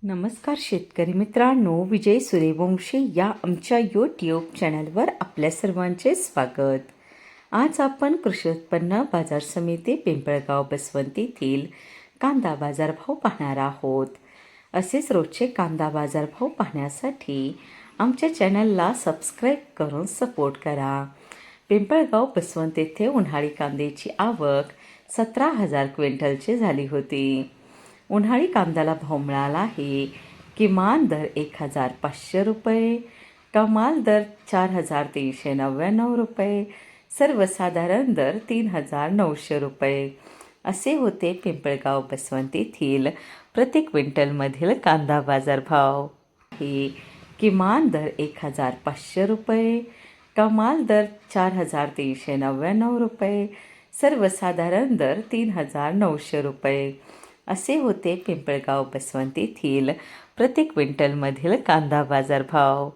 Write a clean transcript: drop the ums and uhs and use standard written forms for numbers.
नमस्कार शेतकरी मित्रांनो, विजय सूर्यवंशी या आमच्या यूट्यूब चॅनलवर आपल्या सर्वांचे स्वागत. आज आपण कृषी उत्पन्न बाजार समिती पिंपळगाव बसवंत येथील कांदा बाजारभाव पाहणार आहोत. असेच रोजचे कांदा बाजारभाव पाहण्यासाठी आमच्या चॅनलला सबस्क्राईब करून सपोर्ट करा. पिंपळगाव बसवंत येथे उन्हाळी कांद्याची आवक 17,000 क्विंटलची झाली होती. उन्हाळी कांद्याला भाव मिळाला आहे. किमान दर 1,500 रुपये, कमाल दर 4,399 रुपये, सर्वसाधारण दर 3,900 रुपये असे होते पिंपळगाव बसवंत येथील प्रति क्विंटलमधील कांदा बाजारभाव. हे किमान दर 1,500 रुपये, कमाल दर 4,399 रुपये, सर्वसाधारण दर 3,900 रुपये असे होते पिंपळगाव बसवंत येथील प्रति क्विंटलमधील कांदा बाजारभाव.